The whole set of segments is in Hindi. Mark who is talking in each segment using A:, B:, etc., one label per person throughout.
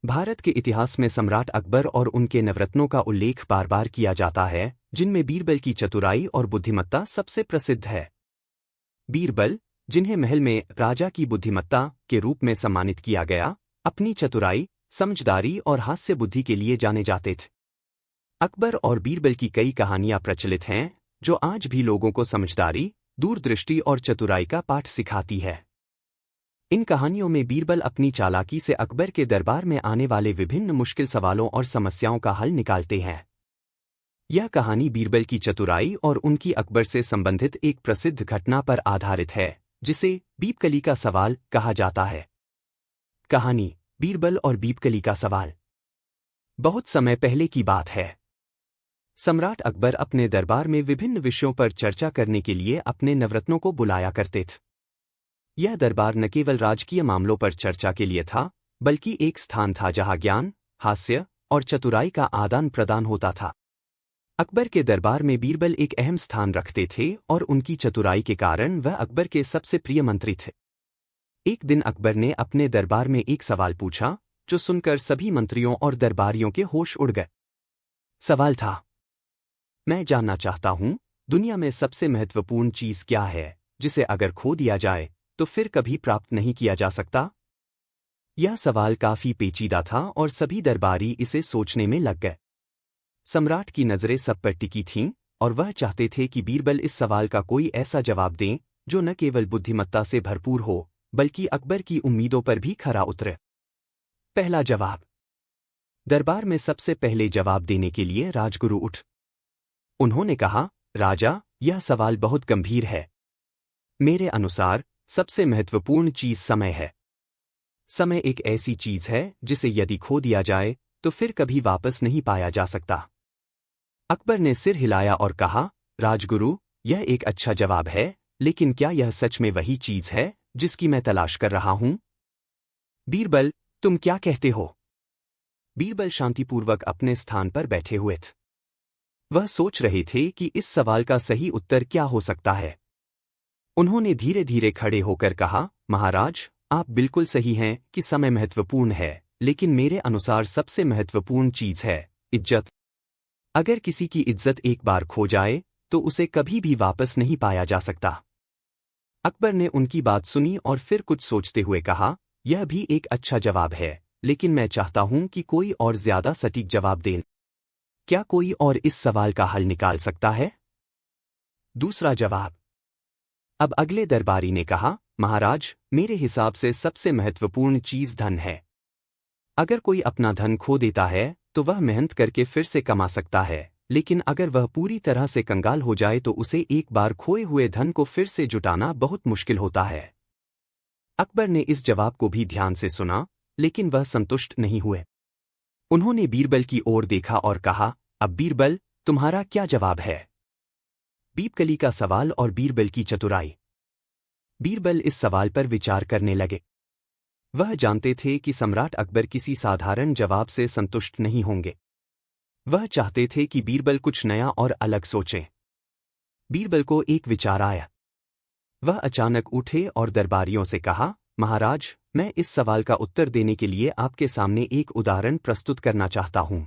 A: भारत के इतिहास में सम्राट अकबर और उनके नवरत्नों का उल्लेख बार बार किया जाता है, जिनमें बीरबल की चतुराई और बुद्धिमत्ता सबसे प्रसिद्ध है। बीरबल, जिन्हें महल में राजा की बुद्धिमत्ता के रूप में सम्मानित किया गया, अपनी चतुराई, समझदारी और हास्य बुद्धि के लिए जाने जाते थे। अकबर और बीरबल की कई कहानियां प्रचलित हैं, जो आज भी लोगों को समझदारी, दूरदृष्टि और चतुराई का पाठ सिखाती है। इन कहानियों में बीरबल अपनी चालाकी से अकबर के दरबार में आने वाले विभिन्न मुश्किल सवालों और समस्याओं का हल निकालते हैं। यह कहानी बीरबल की चतुराई और उनकी अकबर से संबंधित एक प्रसिद्ध घटना पर आधारित है, जिसे बीपकली का सवाल कहा जाता है। कहानी बीरबल और बीपकली का सवाल। बहुत समय पहले की बात है। सम्राट अकबर अपने दरबार में विभिन्न विषयों पर चर्चा करने के लिए अपने नवरत्नों को बुलाया करते थे। यह दरबार न केवल राजकीय मामलों पर चर्चा के लिए था, बल्कि एक स्थान था जहां ज्ञान, हास्य और चतुराई का आदान प्रदान होता था। अकबर के दरबार में बीरबल एक अहम स्थान रखते थे और उनकी चतुराई के कारण वह अकबर के सबसे प्रिय मंत्री थे। एक दिन अकबर ने अपने दरबार में एक सवाल पूछा, जो सुनकर सभी मंत्रियों और दरबारियों के होश उड़ गए। सवाल था, मैं जानना चाहता हूं, दुनिया में सबसे महत्वपूर्ण चीज क्या है, जिसे अगर खो दिया जाए तो फिर कभी प्राप्त नहीं किया जा सकता? यह सवाल काफी पेचीदा था और सभी दरबारी इसे सोचने में लग गए। सम्राट की नजरें सब पर टिकी थीं और वह चाहते थे कि बीरबल इस सवाल का कोई ऐसा जवाब दें जो न केवल बुद्धिमत्ता से भरपूर हो, बल्कि अकबर की उम्मीदों पर भी खरा उतरे। पहला जवाब। दरबार में सबसे पहले जवाब देने के लिए राजगुरु उठ। उन्होंने कहा, राजा, यह सवाल बहुत गंभीर है। मेरे अनुसार सबसे महत्वपूर्ण चीज समय है। समय एक ऐसी चीज है जिसे यदि खो दिया जाए तो फिर कभी वापस नहीं पाया जा सकता। अकबर ने सिर हिलाया और कहा, राजगुरु, यह एक अच्छा जवाब है, लेकिन क्या यह सच में वही चीज है जिसकी मैं तलाश कर रहा हूं? बीरबल, तुम क्या कहते हो? बीरबल शांतिपूर्वक अपने स्थान पर बैठे हुए थे। वह सोच रहे थे कि इस सवाल का सही उत्तर क्या हो सकता है। उन्होंने धीरे धीरे खड़े होकर कहा, महाराज, आप बिल्कुल सही हैं कि समय महत्वपूर्ण है, लेकिन मेरे अनुसार सबसे महत्वपूर्ण चीज है इज्जत। अगर किसी की इज्जत एक बार खो जाए तो उसे कभी भी वापस नहीं पाया जा सकता। अकबर ने उनकी बात सुनी और फिर कुछ सोचते हुए कहा, यह भी एक अच्छा जवाब है, लेकिन मैं चाहता हूं कि कोई और ज्यादा सटीक जवाब दें। क्या कोई और इस सवाल का हल निकाल सकता है? दूसरा जवाब। अब अगले दरबारी ने कहा, महाराज, मेरे हिसाब से सबसे महत्वपूर्ण चीज धन है। अगर कोई अपना धन खो देता है तो वह मेहनत करके फिर से कमा सकता है, लेकिन अगर वह पूरी तरह से कंगाल हो जाए तो उसे एक बार खोए हुए धन को फिर से जुटाना बहुत मुश्किल होता है। अकबर ने इस जवाब को भी ध्यान से सुना, लेकिन वह संतुष्ट नहीं हुए। उन्होंने बीरबल की ओर देखा और कहा, अब बीरबल, तुम्हारा क्या जवाब है? बीपकली का सवाल और बीरबल की चतुराई। बीरबल इस सवाल पर विचार करने लगे। वह जानते थे कि सम्राट अकबर किसी साधारण जवाब से संतुष्ट नहीं होंगे। वह चाहते थे कि बीरबल कुछ नया और अलग सोचें। बीरबल को एक विचार आया। वह अचानक उठे और दरबारियों से कहा, महाराज, मैं इस सवाल का उत्तर देने के लिए आपके सामने एक उदाहरण प्रस्तुत करना चाहता हूं।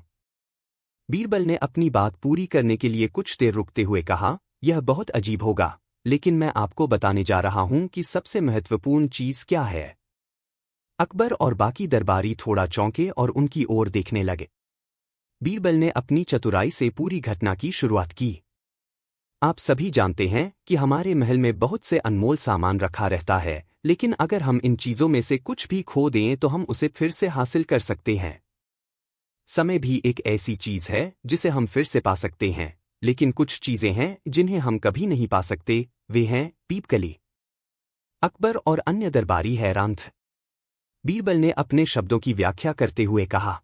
A: बीरबल ने अपनी बात पूरी करने के लिए कुछ देर रुकते हुए कहा, यह बहुत अजीब होगा, लेकिन मैं आपको बताने जा रहा हूं कि सबसे महत्वपूर्ण चीज क्या है। अकबर और बाकी दरबारी थोड़ा चौंके और उनकी ओर देखने लगे। बीरबल ने अपनी चतुराई से पूरी घटना की शुरुआत की। आप सभी जानते हैं कि हमारे महल में बहुत से अनमोल सामान रखा रहता है, लेकिन अगर हम इन चीजों में से कुछ भी खो दें तो हम उसे फिर से हासिल कर सकते हैं। समय भी एक ऐसी चीज है जिसे हम फिर से पा सकते हैं, लेकिन कुछ चीजें हैं जिन्हें हम कभी नहीं पा सकते, वे हैं बीपकली। अकबर और अन्य दरबारी हैरान थे। बीरबल ने अपने शब्दों की व्याख्या करते हुए कहा,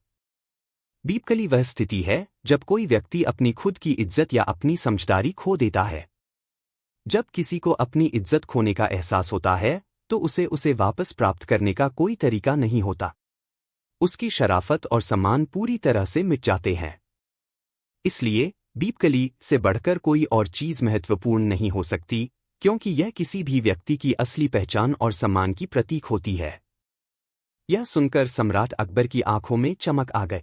A: बीपकली वह स्थिति है जब कोई व्यक्ति अपनी खुद की इज्जत या अपनी समझदारी खो देता है। जब किसी को अपनी इज्जत खोने का एहसास होता है तो उसे वापस प्राप्त करने का कोई तरीका नहीं होता। उसकी शराफत और सम्मान पूरी तरह से मिट जाते हैं। इसलिए बीपकली से बढ़कर कोई और चीज महत्वपूर्ण नहीं हो सकती, क्योंकि यह किसी भी व्यक्ति की असली पहचान और सम्मान की प्रतीक होती है। यह सुनकर सम्राट अकबर की आंखों में चमक आ गई।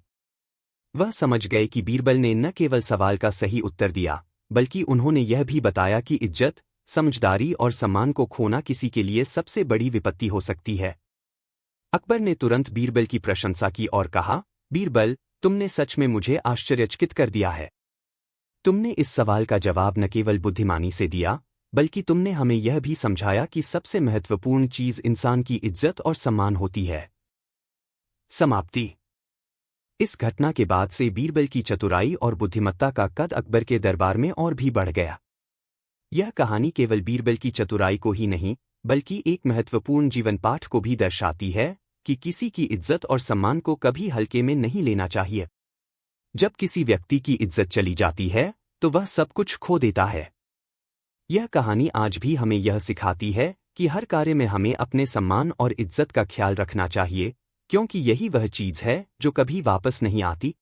A: वह समझ गए कि बीरबल ने न केवल सवाल का सही उत्तर दिया, बल्कि उन्होंने यह भी बताया कि इज्जत, समझदारी और सम्मान को खोना किसी के लिए सबसे बड़ी विपत्ति हो सकती है। अकबर ने तुरंत बीरबल की प्रशंसा की और कहा, बीरबल, तुमने सच में मुझे आश्चर्यचकित कर दिया है। तुमने इस सवाल का जवाब न केवल बुद्धिमानी से दिया, बल्कि तुमने हमें यह भी समझाया कि सबसे महत्वपूर्ण चीज इंसान की इज्जत और सम्मान होती है। समाप्ति। इस घटना के बाद से बीरबल की चतुराई और बुद्धिमत्ता का कद अकबर के दरबार में और भी बढ़ गया। यह कहानी केवल बीरबल की चतुराई को ही नहीं, बल्कि एक महत्वपूर्ण जीवन पाठ को भी दर्शाती है कि किसी की इज्जत और सम्मान को कभी हल्के में नहीं लेना चाहिए। जब किसी व्यक्ति की इज्जत चली जाती है, तो वह सब कुछ खो देता है। यह कहानी आज भी हमें यह सिखाती है कि हर कार्य में हमें अपने सम्मान और इज्जत का ख्याल रखना चाहिए, क्योंकि यही वह चीज है जो कभी वापस नहीं आती।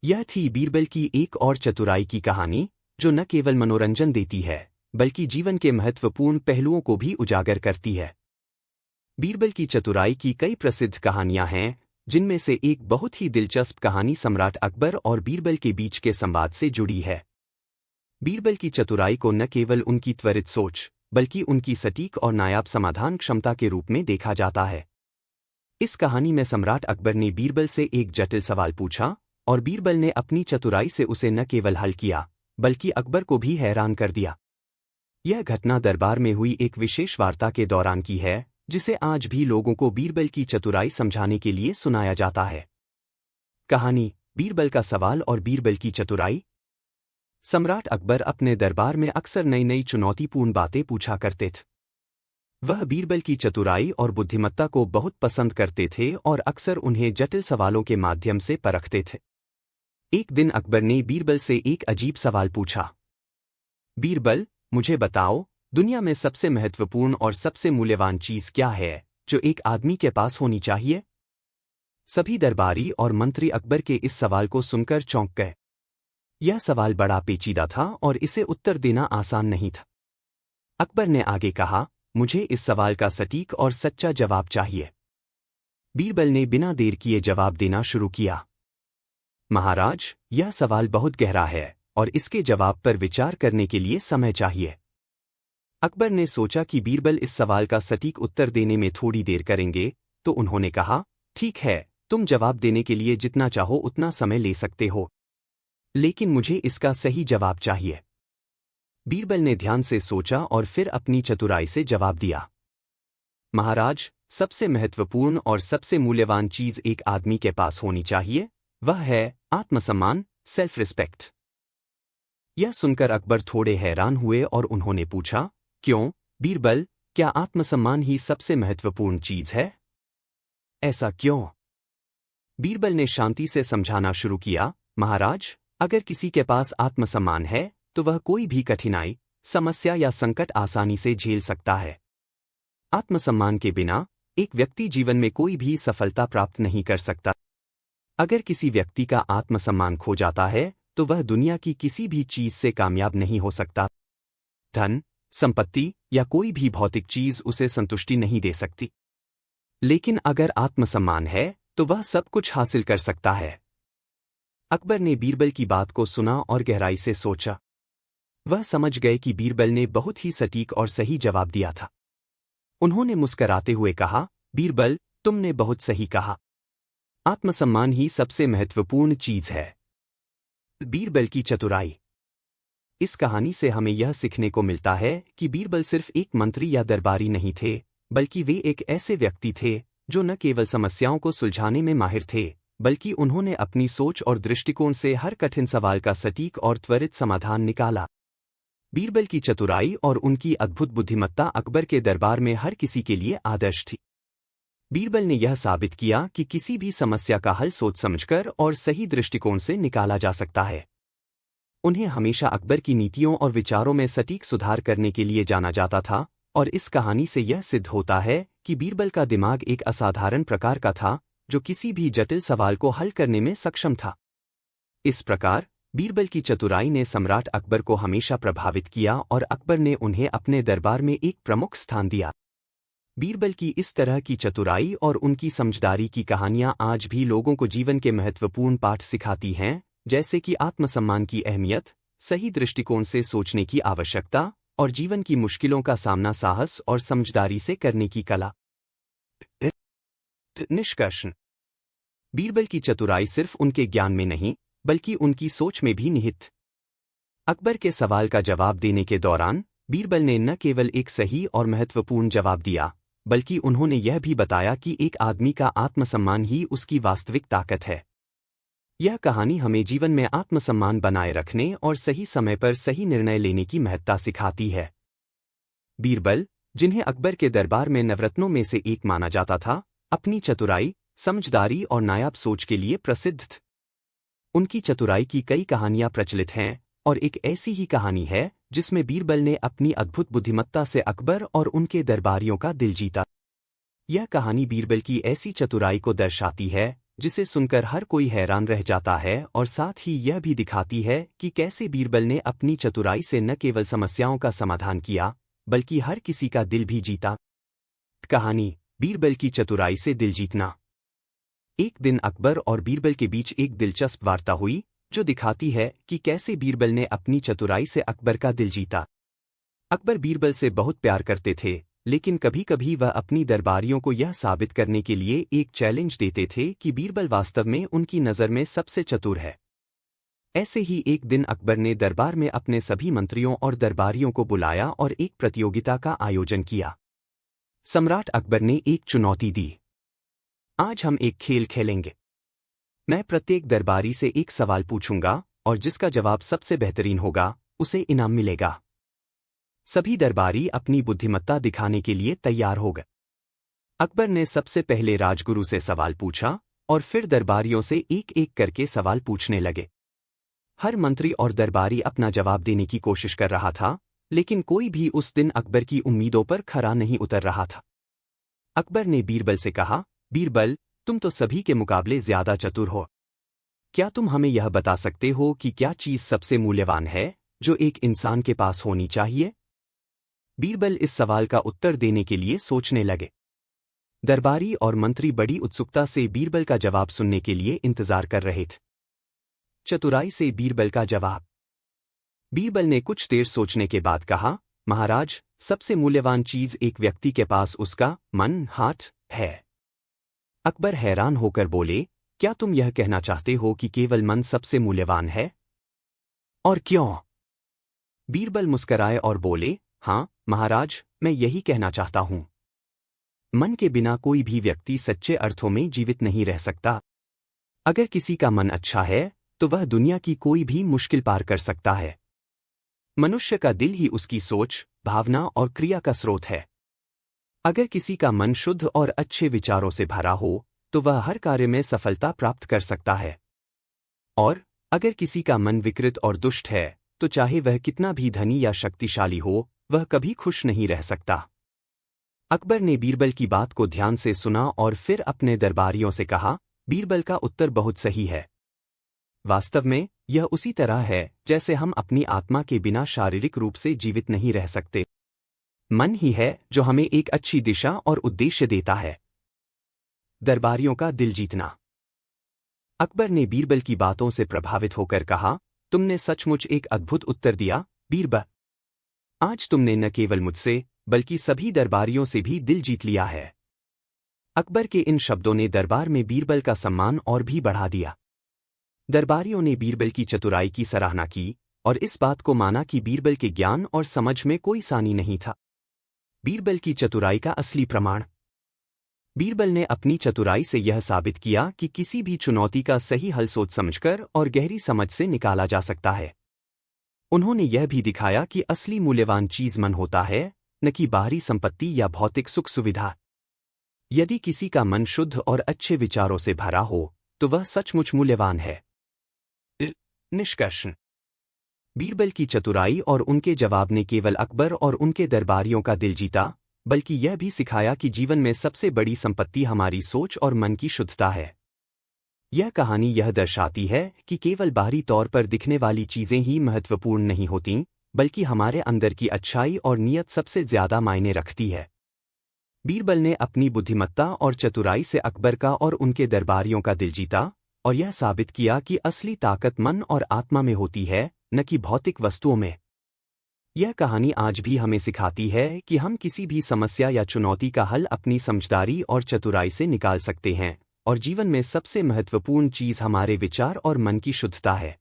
A: यह थी बीरबल की एक और चतुराई की कहानी, जो न केवल मनोरंजन देती है, बल्कि जीवन के महत्वपूर्ण पहलुओं को भी उजागर करती है। बीरबल की चतुराई की कई प्रसिद्ध कहानियां हैं, जिनमें से एक बहुत ही दिलचस्प कहानी सम्राट अकबर और बीरबल के बीच के संवाद से जुड़ी है। बीरबल की चतुराई को न केवल उनकी त्वरित सोच, बल्कि उनकी सटीक और नायाब समाधान क्षमता के रूप में देखा जाता है। इस कहानी में सम्राट अकबर ने बीरबल से एक जटिल सवाल पूछा, और बीरबल ने अपनी चतुराई से उसे न केवल हल किया, बल्कि अकबर को भी हैरान कर दिया। यह घटना दरबार में हुई एक विशेष वार्ता के दौरान की है, जिसे आज भी लोगों को बीरबल की चतुराई समझाने के लिए सुनाया जाता है। कहानी, बीरबल का सवाल और बीरबल की चतुराई। सम्राट अकबर अपने दरबार में अक्सर नई नई चुनौतीपूर्ण बातें पूछा करते थे। वह बीरबल की चतुराई और बुद्धिमत्ता को बहुत पसंद करते थे और अक्सर उन्हें जटिल सवालों के माध्यम से परखते थे। एक दिन अकबर ने बीरबल से एक अजीब सवाल पूछा। बीरबल, मुझे बताओ, दुनिया में सबसे महत्वपूर्ण और सबसे मूल्यवान चीज क्या है जो एक आदमी के पास होनी चाहिए? सभी दरबारी और मंत्री अकबर के इस सवाल को सुनकर चौंक गए। यह सवाल बड़ा पेचीदा था और इसे उत्तर देना आसान नहीं था। अकबर ने आगे कहा, मुझे इस सवाल का सटीक और सच्चा जवाब चाहिए। बीरबल ने बिना देर किए जवाब देना शुरू किया। महाराज, यह सवाल बहुत गहरा है और इसके जवाब पर विचार करने के लिए समय चाहिए। अकबर ने सोचा कि बीरबल इस सवाल का सटीक उत्तर देने में थोड़ी देर करेंगे, तो उन्होंने कहा, ठीक है, तुम जवाब देने के लिए जितना चाहो उतना समय ले सकते हो, लेकिन मुझे इसका सही जवाब चाहिए। बीरबल ने ध्यान से सोचा और फिर अपनी चतुराई से जवाब दिया। महाराज, सबसे महत्वपूर्ण और सबसे मूल्यवान चीज एक आदमी के पास होनी चाहिए, वह है आत्मसम्मान, सेल्फ रिस्पेक्ट। यह सुनकर अकबर थोड़े हैरान हुए और उन्होंने पूछा, क्यों बीरबल, क्या आत्मसम्मान ही सबसे महत्वपूर्ण चीज है? ऐसा क्यों? बीरबल ने शांति से समझाना शुरू किया, महाराज, अगर किसी के पास आत्मसम्मान है, तो वह कोई भी कठिनाई, समस्या या संकट आसानी से झेल सकता है। आत्मसम्मान के बिना एक व्यक्ति जीवन में कोई भी सफलता प्राप्त नहीं कर सकता। अगर किसी व्यक्ति का आत्मसम्मान खो जाता है, तो वह दुनिया की किसी भी चीज से कामयाब नहीं हो सकता। धन, संपत्ति या कोई भी भौतिक चीज उसे संतुष्टि नहीं दे सकती। लेकिन अगर आत्मसम्मान है, तो वह सब कुछ हासिल कर सकता है। अकबर ने बीरबल की बात को सुना और गहराई से सोचा। वह समझ गए कि बीरबल ने बहुत ही सटीक और सही जवाब दिया था। उन्होंने मुस्कराते हुए कहा, बीरबल, तुमने बहुत सही कहा। आत्मसम्मान ही सबसे महत्वपूर्ण चीज है। बीरबल की चतुराई। इस कहानी से हमें यह सीखने को मिलता है कि बीरबल सिर्फ एक मंत्री या दरबारी नहीं थे, बल्कि वे एक ऐसे व्यक्ति थे जो न केवल समस्याओं को सुलझाने में माहिर थे, बल्कि उन्होंने अपनी सोच और दृष्टिकोण से हर कठिन सवाल का सटीक और त्वरित समाधान निकाला। बीरबल की चतुराई और उनकी अद्भुत बुद्धिमत्ता अकबर के दरबार में हर किसी के लिए आदर्श थी। बीरबल ने यह साबित किया कि किसी भी समस्या का हल सोच समझकर और सही दृष्टिकोण से निकाला जा सकता है। उन्हें हमेशा अकबर की नीतियों और विचारों में सटीक सुधार करने के लिए जाना जाता था, और इस कहानी से यह सिद्ध होता है कि बीरबल का दिमाग एक असाधारण प्रकार का था, जो किसी भी जटिल सवाल को हल करने में सक्षम था। इस प्रकार बीरबल की चतुराई ने सम्राट अकबर को हमेशा प्रभावित किया और अकबर ने उन्हें अपने दरबार में एक प्रमुख स्थान दिया। बीरबल की इस तरह की चतुराई और उनकी समझदारी की कहानियां आज भी लोगों को जीवन के महत्वपूर्ण पाठ सिखाती हैं, जैसे कि आत्मसम्मान की अहमियत, सही दृष्टिकोण से सोचने की आवश्यकता और जीवन की मुश्किलों का सामना साहस और समझदारी से करने की कला। निष्कर्ष। बीरबल की चतुराई सिर्फ उनके ज्ञान में नहीं, बल्कि उनकी सोच में भी निहित। अकबर के सवाल का जवाब देने के दौरान बीरबल ने न केवल एक सही और महत्वपूर्ण जवाब दिया, बल्कि उन्होंने यह भी बताया कि एक आदमी का आत्मसम्मान ही उसकी वास्तविक ताकत है। यह कहानी हमें जीवन में आत्मसम्मान बनाए रखने और सही समय पर सही निर्णय लेने की महत्ता सिखाती है। बीरबल, जिन्हें अकबर के दरबार में नवरत्नों में से एक माना जाता था, अपनी चतुराई, समझदारी और नायाब सोच के लिए प्रसिद्ध थे। उनकी चतुराई की कई कहानियां प्रचलित हैं, और एक ऐसी ही कहानी है जिसमें बीरबल ने अपनी अद्भुत बुद्धिमत्ता से अकबर और उनके दरबारियों का दिल जीता। यह कहानी बीरबल की ऐसी चतुराई को दर्शाती है जिसे सुनकर हर कोई हैरान रह जाता है, और साथ ही यह भी दिखाती है कि कैसे बीरबल ने अपनी चतुराई से न केवल समस्याओं का समाधान किया, बल्कि हर किसी का दिल भी जीता। कहानी, बीरबल की चतुराई से दिल जीतना। एक दिन अकबर और बीरबल के बीच एक दिलचस्प वार्ता हुई, जो दिखाती है कि कैसे बीरबल ने अपनी चतुराई से अकबर का दिल जीता। अकबर बीरबल से बहुत प्यार करते थे, लेकिन कभी कभी वह अपनी दरबारियों को यह साबित करने के लिए एक चैलेंज देते थे कि बीरबल वास्तव में उनकी नज़र में सबसे चतुर है। ऐसे ही एक दिन अकबर ने दरबार में अपने सभी मंत्रियों और दरबारियों को बुलाया और एक प्रतियोगिता का आयोजन किया। सम्राट अकबर ने एक चुनौती दी। आज हम एक खेल खेलेंगे। मैं प्रत्येक दरबारी से एक सवाल पूछूंगा, और जिसका जवाब सबसे बेहतरीन होगा, उसे इनाम मिलेगा। सभी दरबारी अपनी बुद्धिमत्ता दिखाने के लिए तैयार हो गए। अकबर ने सबसे पहले राजगुरु से सवाल पूछा, और फिर दरबारियों से एक एक करके सवाल पूछने लगे। हर मंत्री और दरबारी अपना जवाब देने की कोशिश कर रहा था, लेकिन कोई भी उस दिन अकबर की उम्मीदों पर खरा नहीं उतर रहा था। अकबर ने बीरबल से कहा, बीरबल, तुम तो सभी के मुकाबले ज्यादा चतुर हो। क्या तुम हमें यह बता सकते हो कि क्या चीज सबसे मूल्यवान है जो एक इंसान के पास होनी चाहिए? बीरबल इस सवाल का उत्तर देने के लिए सोचने लगे। दरबारी और मंत्री बड़ी उत्सुकता से बीरबल का जवाब सुनने के लिए इंतजार कर रहे थे। चतुराई से बीरबल का जवाब। बीरबल ने कुछ देर सोचने के बाद कहा, महाराज, सबसे मूल्यवान चीज एक व्यक्ति के पास उसका मन, हाथ है। अकबर हैरान होकर बोले, क्या तुम यह कहना चाहते हो कि केवल मन सबसे मूल्यवान है? और क्यों? बीरबल मुस्कराए और बोले, हाँ महाराज, मैं यही कहना चाहता हूं। मन के बिना कोई भी व्यक्ति सच्चे अर्थों में जीवित नहीं रह सकता। अगर किसी का मन अच्छा है, तो वह दुनिया की कोई भी मुश्किल पार कर सकता है। मनुष्य का दिल ही उसकी सोच, भावना और क्रिया का स्रोत है। अगर किसी का मन शुद्ध और अच्छे विचारों से भरा हो, तो वह हर कार्य में सफलता प्राप्त कर सकता है। और अगर किसी का मन विकृत और दुष्ट है, तो चाहे वह कितना भी धनी या शक्तिशाली हो, वह कभी खुश नहीं रह सकता। अकबर ने बीरबल की बात को ध्यान से सुना और फिर अपने दरबारियों से कहा, बीरबल का उत्तर बहुत सही है। वास्तव में यह उसी तरह है जैसे हम अपनी आत्मा के बिना शारीरिक रूप से जीवित नहीं रह सकते। मन ही है जो हमें एक अच्छी दिशा और उद्देश्य देता है। दरबारियों का दिल जीतना। अकबर ने बीरबल की बातों से प्रभावित होकर कहा, तुमने सचमुच एक अद्भुत उत्तर दिया, बीरबल। आज तुमने न केवल मुझसे, बल्कि सभी दरबारियों से भी दिल जीत लिया है। अकबर के इन शब्दों ने दरबार में बीरबल का सम्मान और भी बढ़ा दिया। दरबारियों ने बीरबल की चतुराई की सराहना की, और इस बात को माना कि बीरबल के ज्ञान और समझ में कोई सानी नहीं था। बीरबल की चतुराई का असली प्रमाण। बीरबल ने अपनी चतुराई से यह साबित किया कि किसी भी चुनौती का सही हल सोच समझकर और गहरी समझ से निकाला जा सकता है। उन्होंने यह भी दिखाया कि असली मूल्यवान चीज मन होता है, न कि बाहरी संपत्ति या भौतिक सुख सुविधा। यदि किसी का मन शुद्ध और अच्छे विचारों से भरा हो, तो वह सचमुच मूल्यवान है। निष्कर्ष। बीरबल की चतुराई और उनके जवाब ने केवल अकबर और उनके दरबारियों का दिल जीता, बल्कि यह भी सिखाया कि जीवन में सबसे बड़ी संपत्ति हमारी सोच और मन की शुद्धता है। यह कहानी यह दर्शाती है कि केवल बाहरी तौर पर दिखने वाली चीजें ही महत्वपूर्ण नहीं होतीं, बल्कि हमारे अंदर की अच्छाई और नीयत सबसे ज्यादा मायने रखती है। बीरबल ने अपनी बुद्धिमत्ता और चतुराई से अकबर का और उनके दरबारियों का दिल जीता और यह साबित किया कि असली ताकत मन और आत्मा में होती है, न कि भौतिक वस्तुओं में। यह कहानी आज भी हमें सिखाती है कि हम किसी भी समस्या या चुनौती का हल अपनी समझदारी और चतुराई से निकाल सकते हैं, और जीवन में सबसे महत्वपूर्ण चीज़ हमारे विचार और मन की शुद्धता है।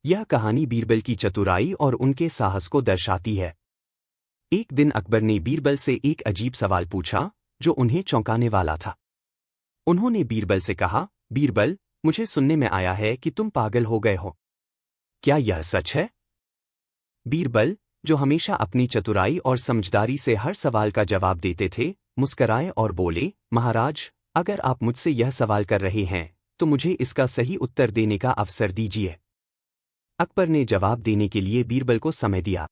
A: यह कहानी बीरबल की चतुराई और उनके साहस को दर्शाती है। एक दिन अकबर ने बीरबल से एक अजीब सवाल पूछा, जो उन्हें चौंकाने वाला था। उन्होंने बीरबल से कहा, बीरबल, मुझे सुनने में आया है कि तुम पागल हो गए हो। क्या यह सच है? बीरबल, जो हमेशा अपनी चतुराई और समझदारी से हर सवाल का जवाब देते थे, मुस्कराए और बोले, महाराज, अगर आप मुझसे यह सवाल कर रहे हैं, तो मुझे इसका सही उत्तर देने का अवसर दीजिए। अकबर ने जवाब देने के लिए बीरबल को समय दिया।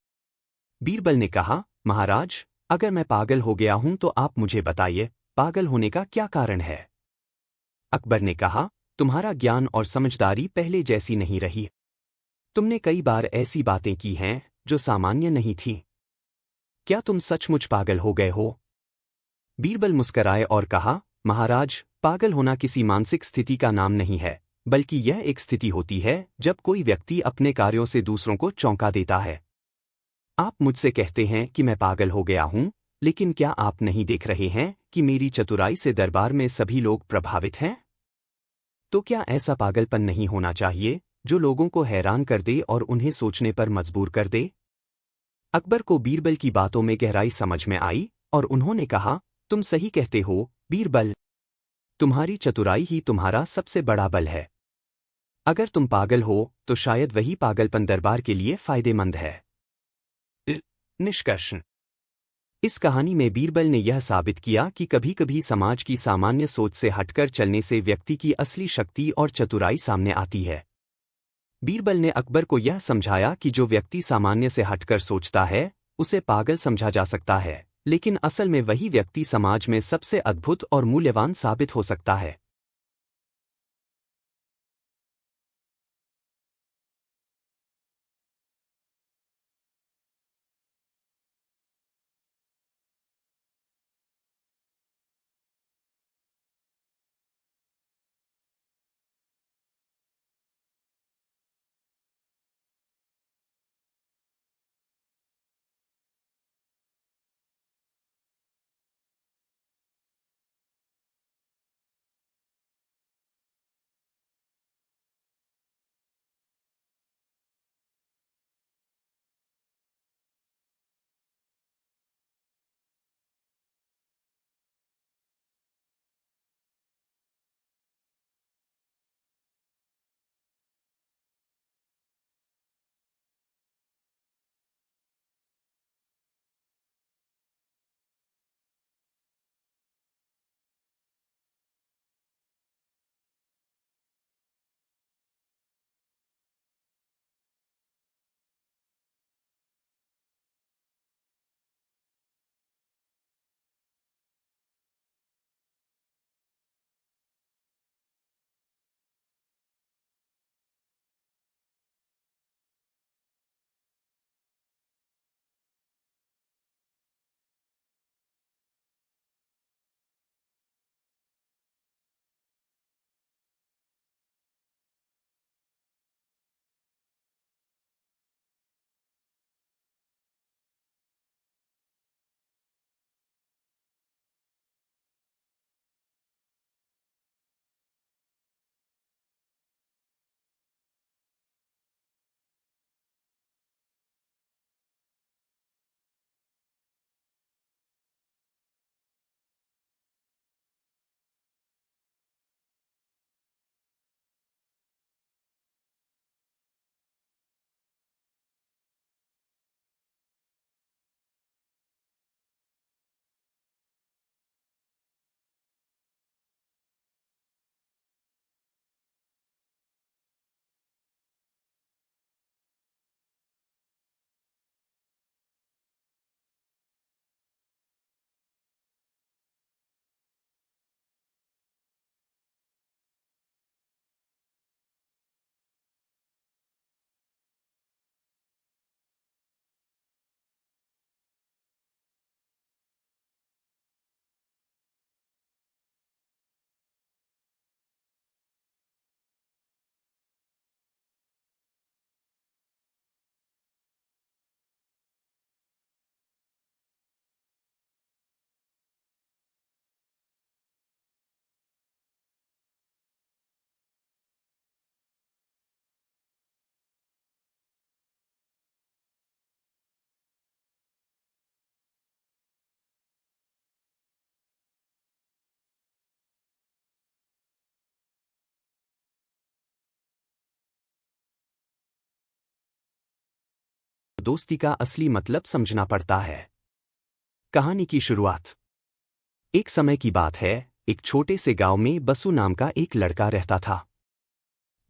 A: बीरबल ने कहा, महाराज, अगर मैं पागल हो गया हूं तो आप मुझे बताइए, पागल होने का क्या कारण है? अकबर ने कहा, तुम्हारा ज्ञान और समझदारी पहले जैसी नहीं रही। तुमने कई बार ऐसी बातें की हैं जो सामान्य नहीं थीं। क्या तुम सचमुच पागल हो गए हो? बीरबल मुस्कराए और कहा, महाराज, पागल होना किसी मानसिक स्थिति का नाम नहीं है, बल्कि यह एक स्थिति होती है जब कोई व्यक्ति अपने कार्यों से दूसरों को चौंका देता है। आप मुझसे कहते हैं कि मैं पागल हो गया हूं, लेकिन क्या आप नहीं देख रहे हैं कि मेरी चतुराई से दरबार में सभी लोग प्रभावित हैं? तो क्या ऐसा पागलपन नहीं होना चाहिए जो लोगों को हैरान कर दे और उन्हें सोचने पर मजबूर कर दे? अकबर को बीरबल की बातों में गहराई समझ में आई और उन्होंने कहा, तुम सही कहते हो, बीरबल। तुम्हारी चतुराई ही तुम्हारा सबसे बड़ा बल है। अगर तुम पागल हो तो शायद वही पागलपन दरबार के लिए फायदेमंद है। निष्कर्ष। इस कहानी में बीरबल ने यह साबित किया कि कभी-कभी समाज की सामान्य सोच से हटकर चलने से व्यक्ति की असली शक्ति और चतुराई सामने आती है। बीरबल ने अकबर को यह समझाया कि जो व्यक्ति सामान्य से हटकर सोचता है, उसे पागल समझा जा सकता है, लेकिन असल में वही व्यक्ति समाज में सबसे अद्भुत और मूल्यवान साबित हो सकता है। दोस्ती का असली मतलब समझना पड़ता है। कहानी की शुरुआत। एक समय की बात है, एक छोटे से गांव में बसु नाम का एक लड़का रहता था।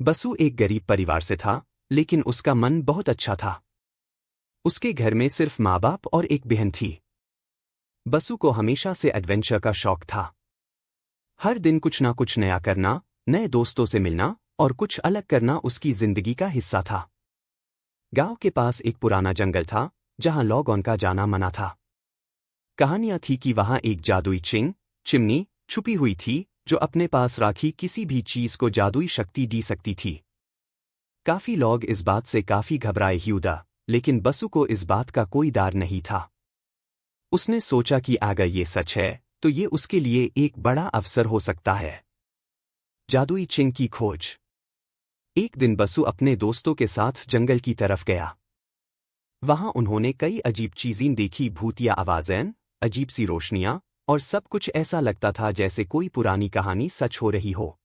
A: बसु एक गरीब परिवार से था, लेकिन उसका मन बहुत अच्छा था। उसके घर में सिर्फ माँ बाप और एक बहन थी। बसु को हमेशा से एडवेंचर का शौक था। हर दिन कुछ ना कुछ नया करना, नए दोस्तों से मिलना और कुछ अलग करना उसकी जिंदगी का हिस्सा था। गांव के पास एक पुराना जंगल था, जहां लोगों का जाना मना था। कहानियां थी कि वहां एक जादुई चिमनी छुपी हुई थी, जो अपने पास राखी किसी भी चीज को जादुई शक्ति दी सकती थी। काफी लोग इस बात से काफी घबराए हुआ, लेकिन बसु को इस बात का कोई डर नहीं था। उसने सोचा कि अगर ये सच है, तो ये उसके लिए एक बड़ा अवसर हो सकता है। जादुई चिंग की खोज। एक दिन बसु अपने दोस्तों के साथ जंगल की तरफ गया। वहां उन्होंने कई अजीब चीजें देखी, भूतिया आवाजें, अजीब सी रोशनियां, और सब कुछ ऐसा लगता था जैसे कोई पुरानी कहानी सच हो रही हो।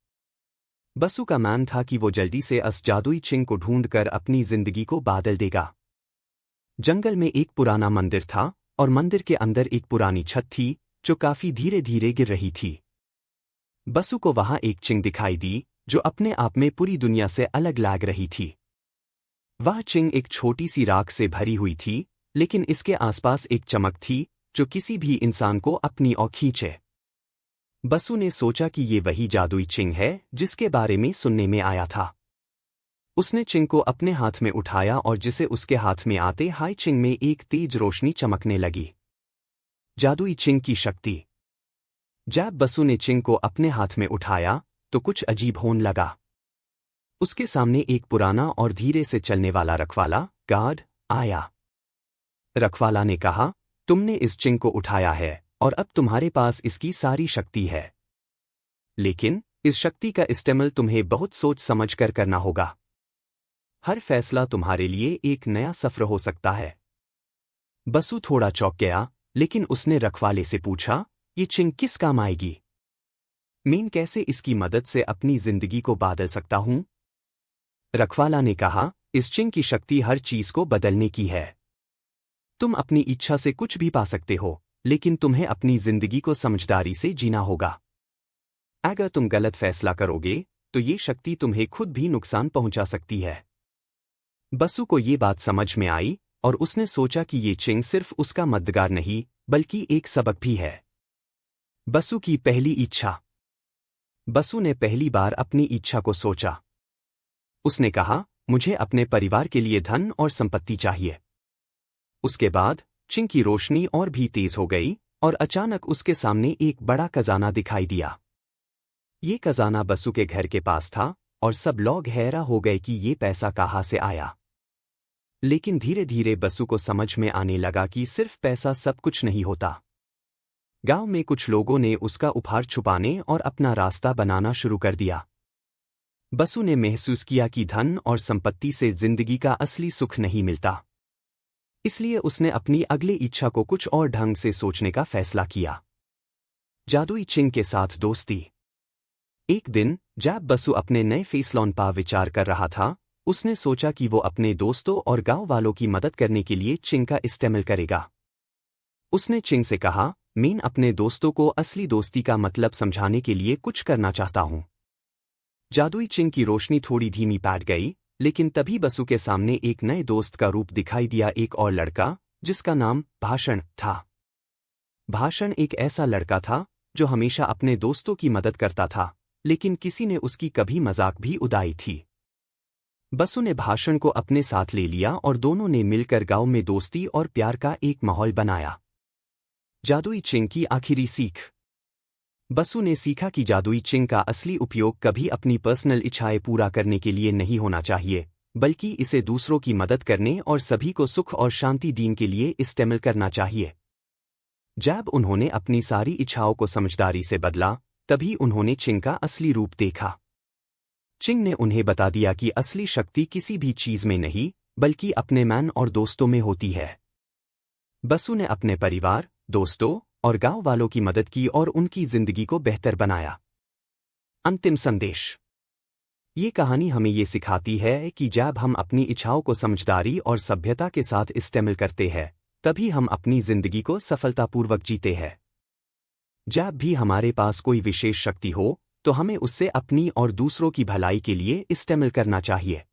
A: बसु का मान था कि वो जल्दी से उस जादुई चिंग को ढूंढकर अपनी जिंदगी को बदल देगा। जंगल में एक पुराना मंदिर था, और मंदिर के अंदर एक पुरानी छत थी, जो काफी धीरे धीरे गिर रही थी। बसु को वहां एक चिंग दिखाई दी, जो अपने आप में पूरी दुनिया से अलग लग रही थी। वह चिंग एक छोटी सी राख से भरी हुई थी, लेकिन इसके आसपास एक चमक थी, जो किसी भी इंसान को अपनी ओर खींचे। बसु ने सोचा कि ये वही जादुई चिंग है जिसके बारे में सुनने में आया था। उसने चिंग को अपने हाथ में उठाया और जिसे उसके हाथ में आते हाई चिंग में एक तेज रोशनी चमकने लगी। जादुई चिंग की शक्ति। जब बसु ने चिंग को अपने हाथ में उठाया, तो कुछ अजीब होने लगा। उसके सामने एक पुराना और धीरे से चलने वाला रखवाला गार्ड आया। रखवाला ने कहा, तुमने इस चिंग को उठाया है और अब तुम्हारे पास इसकी सारी शक्ति है, लेकिन इस शक्ति का इस्तेमाल तुम्हें बहुत सोच समझ कर करना होगा। हर फैसला तुम्हारे लिए एक नया सफर हो सकता है। बसु थोड़ा चौंक गया, लेकिन उसने रखवाले से पूछा, ये चिंग किस काम आएगी? मैं कैसे इसकी मदद से अपनी जिंदगी को बदल सकता हूं? रखवाला ने कहा, इस चिंग की शक्ति हर चीज को बदलने की है। तुम अपनी इच्छा से कुछ भी पा सकते हो, लेकिन तुम्हें अपनी जिंदगी को समझदारी से जीना होगा। अगर तुम गलत फैसला करोगे, तो ये शक्ति तुम्हें खुद भी नुकसान पहुंचा सकती है। बसु को ये बात समझ में आई, और उसने सोचा कि ये चिंग सिर्फ उसका मददगार नहीं, बल्कि एक सबक भी है। बसु की पहली इच्छा। बसु ने पहली बार अपनी इच्छा को सोचा। उसने कहा, मुझे अपने परिवार के लिए धन और संपत्ति चाहिए। उसके बाद चिंग की रोशनी और भी तेज हो गई, और अचानक उसके सामने एक बड़ा खजाना दिखाई दिया। ये खजाना बसु के घर के पास था, और सब लोग हैरान हो गए कि ये पैसा कहाँ से आया। लेकिन धीरे धीरे बसु को समझ में आने लगा कि सिर्फ पैसा सब कुछ नहीं होता। गांव में कुछ लोगों ने उसका उपहार छुपाने और अपना रास्ता बनाना शुरू कर दिया। बसु ने महसूस किया कि धन और संपत्ति से जिंदगी का असली सुख नहीं मिलता। इसलिए उसने अपनी अगली इच्छा को कुछ और ढंग से सोचने का फैसला किया। जादुई चिंग के साथ दोस्ती। एक दिन जब बसु अपने नए फैसलों पर विचार कर रहा था, उसने सोचा कि वो अपने दोस्तों और गांव वालों की मदद करने के लिए चिंग का इस्तेमाल करेगा। उसने चिंग से कहा, मैं अपने दोस्तों को असली दोस्ती का मतलब समझाने के लिए कुछ करना चाहता हूं। जादुई चिंग की रोशनी थोड़ी धीमी पड़ गई, लेकिन तभी बसु के सामने एक नए दोस्त का रूप दिखाई दिया, एक और लड़का, जिसका नाम भाषण था। भाषण एक ऐसा लड़का था जो हमेशा अपने दोस्तों की मदद करता था, लेकिन किसी ने उसकी कभी मजाक भी उड़ाई थी। बसु ने भाषण को अपने साथ ले लिया और दोनों ने मिलकर गांव में दोस्ती और प्यार का एक माहौल बनाया। जादुई चिंग की आखिरी सीख। बसु ने सीखा कि जादुई चिंग का असली उपयोग कभी अपनी पर्सनल इच्छाएं पूरा करने के लिए नहीं होना चाहिए, बल्कि इसे दूसरों की मदद करने और सभी को सुख और शांति देने के लिए इस्तेमाल करना चाहिए। जब उन्होंने अपनी सारी इच्छाओं को समझदारी से बदला, तभी उन्होंने चिंग का असली रूप देखा। चिंग ने उन्हें बता दिया कि असली शक्ति किसी भी चीज में नहीं, बल्कि अपने मन और दोस्तों में होती है। बसु ने अपने परिवार, दोस्तों और गांव वालों की मदद की और उनकी जिंदगी को बेहतर बनाया। अंतिम संदेश। ये कहानी हमें ये सिखाती है कि जब हम अपनी इच्छाओं को समझदारी और सभ्यता के साथ इस्तेमाल करते हैं, तभी हम अपनी जिंदगी को सफलतापूर्वक जीते हैं। जब भी हमारे पास कोई विशेष शक्ति हो, तो हमें उससे अपनी और दूसरों की भलाई के लिए इस्तेमाल करना चाहिए।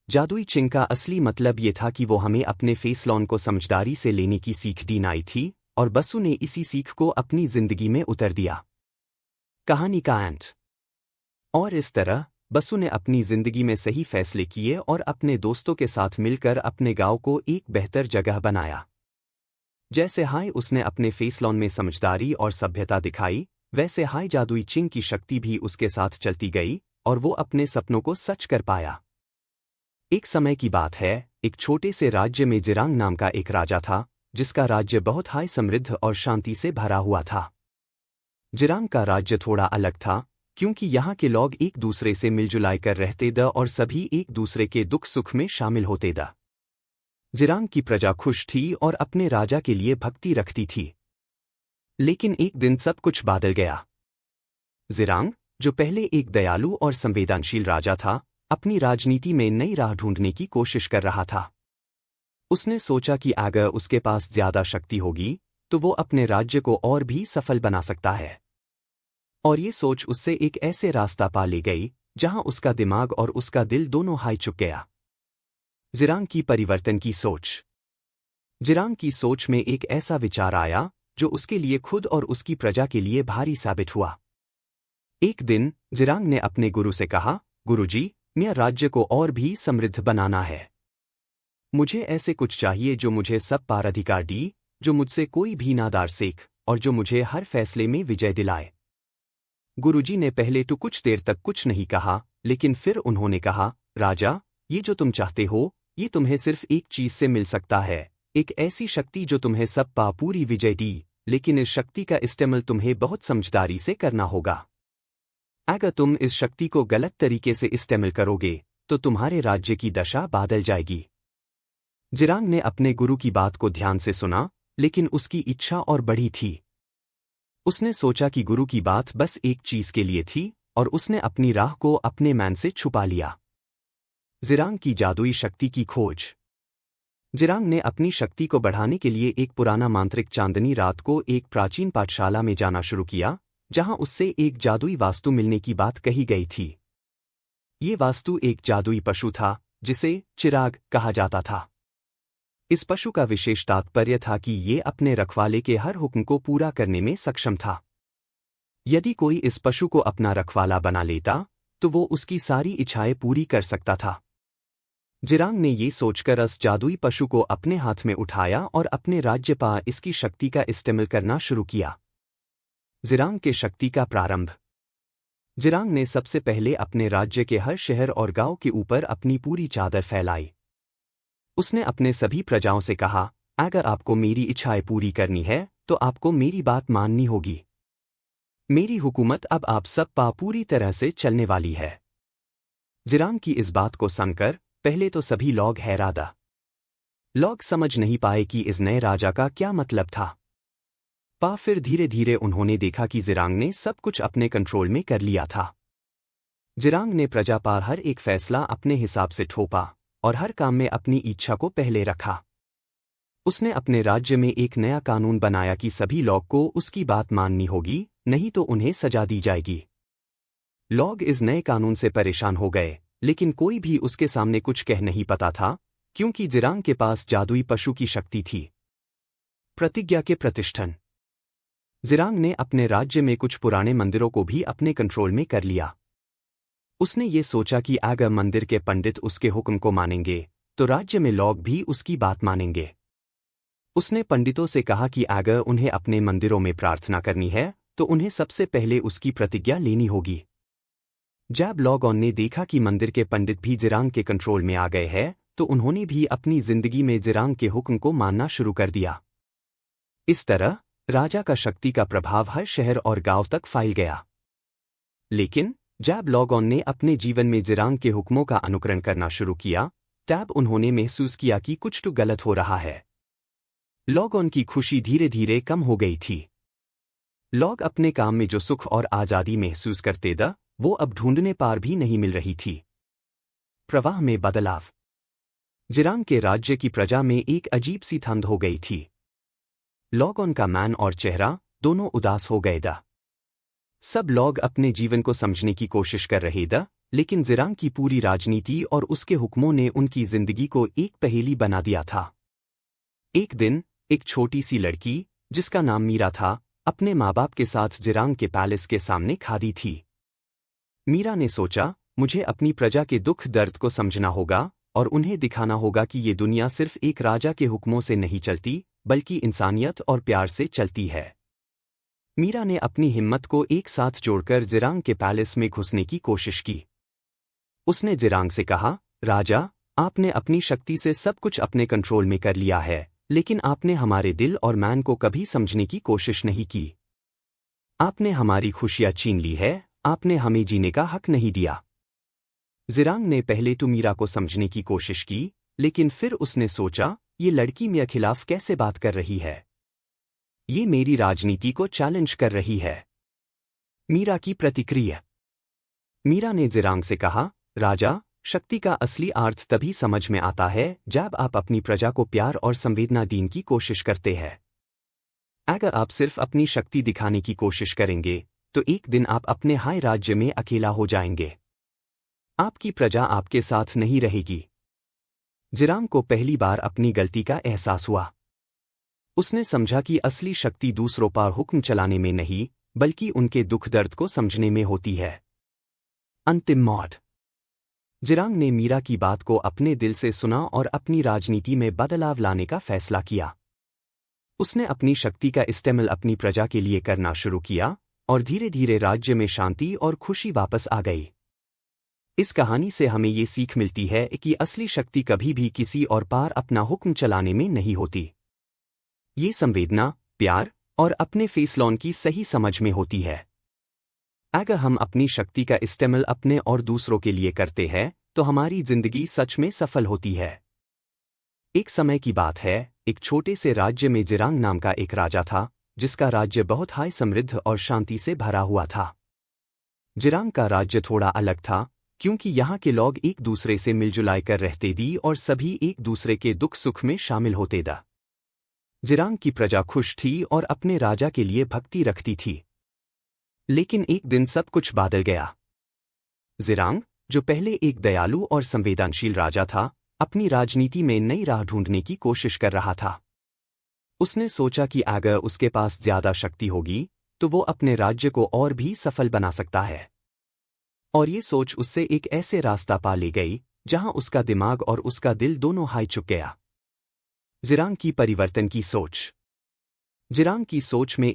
A: जादुई चिंग का असली मतलब ये था कि वो हमें अपने फैसलों को समझदारी से लेने की सीख दीनाई थी, और बसु ने इसी सीख को अपनी जिंदगी में उतर दिया। कहानी का एंड। और इस तरह बसु ने अपनी जिंदगी में सही फैसले किए और अपने दोस्तों के साथ मिलकर अपने गांव को एक बेहतर जगह बनाया। जैसे हाय उसने अपने फैसलों में समझदारी और सभ्यता दिखाई, वैसे हाय जादुई चिंग की शक्ति भी उसके साथ चलती गई और वो अपने सपनों को सच कर पाया। एक समय की बात है, एक छोटे से राज्य में जिरांग नाम का एक राजा था, जिसका राज्य बहुत हाय समृद्ध और शांति से भरा हुआ था। जिरांग का राज्य थोड़ा अलग था, क्योंकि यहाँ के लोग एक दूसरे से मिलजुलाई कर रहते द और सभी एक दूसरे के दुख सुख में शामिल होते द। जिरांग की प्रजा खुश थी और अपने राजा के लिए भक्ति रखती थी। लेकिन एक दिन सब कुछ बदल गया। जिरांग, जो पहले एक दयालु और संवेदनशील राजा था, अपनी राजनीति में नई राह ढूंढने की कोशिश कर रहा था। उसने सोचा कि अगर उसके पास ज्यादा शक्ति होगी, तो वो अपने राज्य को और भी सफल बना सकता है। और ये सोच उससे एक ऐसे रास्ता पा ले गई, जहां उसका दिमाग और उसका दिल दोनों हाई चुक गया। जिरांग की परिवर्तन की सोच। जिरांग की सोच में एक ऐसा विचार आया, जो उसके लिए खुद और उसकी प्रजा के लिए भारी साबित हुआ। एक दिन जिरांग ने अपने गुरु से कहा, गुरुजी, मेरा राज्य को और भी समृद्ध बनाना है। मुझे ऐसे कुछ चाहिए जो मुझे सब पार अधिकार दी, जो मुझसे कोई भी नादार सीख, और जो मुझे हर फैसले में विजय दिलाए। गुरुजी ने पहले तो कुछ देर तक कुछ नहीं कहा, लेकिन फिर उन्होंने कहा, राजा, ये जो तुम चाहते हो, ये तुम्हें सिर्फ एक चीज से मिल सकता है, एक ऐसी शक्ति जो तुम्हें सब पा पूरी विजय दी, लेकिन इस शक्ति का इस्तेमाल तुम्हें बहुत समझदारी से करना होगा। अगर तुम इस शक्ति को गलत तरीके से इस्तेमाल करोगे, तो तुम्हारे राज्य की दशा बदल जाएगी। जिरांग ने अपने गुरु की बात को ध्यान से सुना, लेकिन उसकी इच्छा और बढ़ी थी। उसने सोचा कि गुरु की बात बस एक चीज के लिए थी, और उसने अपनी राह को अपने मन से छुपा लिया। जिरांग की जादुई शक्ति की खोज। जिरांग ने अपनी शक्ति को बढ़ाने के लिए एक पुराना मांत्रिक चांदनी रात को एक प्राचीन पाठशाला में जाना शुरू किया, जहां उससे एक जादुई वास्तु मिलने की बात कही गई थी। ये वास्तु एक जादुई पशु था, जिसे चिराग कहा जाता था। इस पशु का विशेष तात्पर्य था कि ये अपने रखवाले के हर हुक्म को पूरा करने में सक्षम था। यदि कोई इस पशु को अपना रखवाला बना लेता, तो वो उसकी सारी इच्छाएं पूरी कर सकता था। जिरांग ने ये सोचकर इस जादुई पशु को अपने हाथ में उठाया और अपने राज्य पर इसकी शक्ति का इस्तेमाल करना शुरू किया। जिरांग के शक्ति का प्रारंभ। जिरांग ने सबसे पहले अपने राज्य के हर शहर और गांव के ऊपर अपनी पूरी चादर फैलाई। उसने अपने सभी प्रजाओं से कहा, अगर आपको मेरी इच्छाएं पूरी करनी है, तो आपको मेरी बात माननी होगी। मेरी हुकूमत अब आप सब पर पूरी तरह से चलने वाली है। जिरांग की इस बात को सुनकर पहले तो सभी लोग हैरान। लोग समझ नहीं पाए कि इस नए राजा का क्या मतलब था। फिर धीरे धीरे उन्होंने देखा कि जिरांग ने सब कुछ अपने कंट्रोल में कर लिया था। जिरांग ने प्रजा पर हर एक फैसला अपने हिसाब से ठोपा, और हर काम में अपनी इच्छा को पहले रखा। उसने अपने राज्य में एक नया कानून बनाया कि सभी लोग को उसकी बात माननी होगी, नहीं तो उन्हें सजा दी जाएगी। लोग इस नए कानून से परेशान हो गए, लेकिन कोई भी उसके सामने कुछ कह नहीं पाता था, क्योंकि जिरांग के पास जादुई पशु की शक्ति थी। प्रतिज्ञा के प्रतिष्ठान। जिरांग ने अपने राज्य में कुछ पुराने मंदिरों को भी अपने कंट्रोल में कर लिया। उसने ये सोचा कि अगर मंदिर के पंडित उसके हुक्म को मानेंगे, तो राज्य में लोग भी उसकी बात मानेंगे। उसने पंडितों से कहा कि अगर उन्हें अपने मंदिरों में प्रार्थना करनी है, तो उन्हें सबसे पहले उसकी प्रतिज्ञा लेनी होगी। जब लोगों ने देखा कि मंदिर के पंडित भी जिरांग के कंट्रोल में आ गए हैं, तो उन्होंने भी अपनी जिंदगी में जिरांग के हुक्म को मानना शुरू कर दिया। इस तरह राजा का शक्ति का प्रभाव हर शहर और गांव तक फैल गया। लेकिन जब लोगों ने अपने जीवन में जिरांग के हुक्मों का अनुकरण करना शुरू किया, तब उन्होंने महसूस किया कि कुछ तो गलत हो रहा है। लोगों की खुशी धीरे धीरे कम हो गई थी। लोग अपने काम में जो सुख और आज़ादी महसूस करते थे, वो अब ढूंढने पार भी नहीं मिल रही थी। प्रवाह में बदलाव। जिरांग के राज्य की प्रजा में एक अजीब सी ठंड हो गई थी। लोगों का मन और चेहरा दोनों उदास हो गए दा। सब लोग अपने जीवन को समझने की कोशिश कर रहे दा, लेकिन जिरांग की पूरी राजनीति और उसके हुक्मों ने उनकी जिंदगी को एक पहेली बना दिया था। एक दिन एक छोटी सी लड़की, जिसका नाम मीरा था, अपने माँ बाप के साथ जिरांग के पैलेस के सामने खड़ी थी। मीरा ने सोचा, मुझे अपनी प्रजा के दुख दर्द को समझना होगा और उन्हें दिखाना होगा कि ये दुनिया सिर्फ एक राजा के हुक्मों से नहीं चलती, बल्कि इंसानियत और प्यार से चलती है। मीरा ने अपनी हिम्मत को एक साथ जोड़कर जिरांग के पैलेस में घुसने की कोशिश की। उसने जिरांग से कहा, राजा, आपने अपनी शक्ति से सब कुछ अपने कंट्रोल में कर लिया है, लेकिन आपने हमारे दिल और मन को कभी समझने की कोशिश नहीं की। आपने हमारी खुशियां छीन ली है, आपने हमें जीने का हक नहीं दिया। जिरांग ने पहले तो मीरा को समझने की कोशिश की, लेकिन फिर उसने सोचा, ये लड़की मेरे खिलाफ कैसे बात कर रही है? ये मेरी राजनीति को चैलेंज कर रही है। मीरा की प्रतिक्रिया। मीरा ने जिरांग से कहा, राजा, शक्ति का असली अर्थ तभी समझ में आता है जब आप अपनी प्रजा को प्यार और संवेदना देने की कोशिश करते हैं। अगर आप सिर्फ अपनी शक्ति दिखाने की कोशिश करेंगे, तो एक दिन आप अपने हाय राज्य में अकेला हो जाएंगे। आपकी प्रजा आपके साथ नहीं रहेगी। जिरांग को पहली बार अपनी गलती का एहसास हुआ। उसने समझा कि असली शक्ति दूसरों पर हुक्म चलाने में नहीं, बल्कि उनके दुख दर्द को समझने में होती है। अंतिम मोड़। जिरांग ने मीरा की बात को अपने दिल से सुना और अपनी राजनीति में बदलाव लाने का फैसला किया। उसने अपनी शक्ति का इस्तेमाल अपनी प्रजा के लिए करना शुरू किया और धीरे धीरे राज्य में शांति और खुशी वापस आ गई। इस कहानी से हमें ये सीख मिलती है कि असली शक्ति कभी भी किसी और पार अपना हुक्म चलाने में नहीं होती। ये संवेदना, प्यार और अपने फैसलों की सही समझ में होती है। अगर हम अपनी शक्ति का इस्तेमाल अपने और दूसरों के लिए करते हैं, तो हमारी जिंदगी सच में सफल होती है। एक समय की बात है, एक छोटे से राज्य में जिरांग नाम का एक राजा था, जिसका राज्य बहुत हाई समृद्ध और शांति से भरा हुआ था। जिरांग का राज्य थोड़ा अलग था, क्योंकि यहाँ के लोग एक दूसरे से मिलजुल कर रहते थे और सभी एक दूसरे के दुख सुख में शामिल होते थे। जिरांग की प्रजा खुश थी और अपने राजा के लिए भक्ति रखती थी। लेकिन एक दिन सब कुछ बदल गया। जिरांग, जो पहले एक दयालु और संवेदनशील राजा था, अपनी राजनीति में नई राह ढूंढने की कोशिश कर रहा था। उसने सोचा कि अगर उसके पास ज्यादा शक्ति होगी, तो वो अपने राज्य को और भी सफल बना सकता है। और ये सोच उससे एक ऐसे रास्ता पा ले गई, जहां उसका दिमाग और उसका दिल दोनों हाई चुक गया। जिरांग की परिवर्तन की सोच। जिरांग की सोच में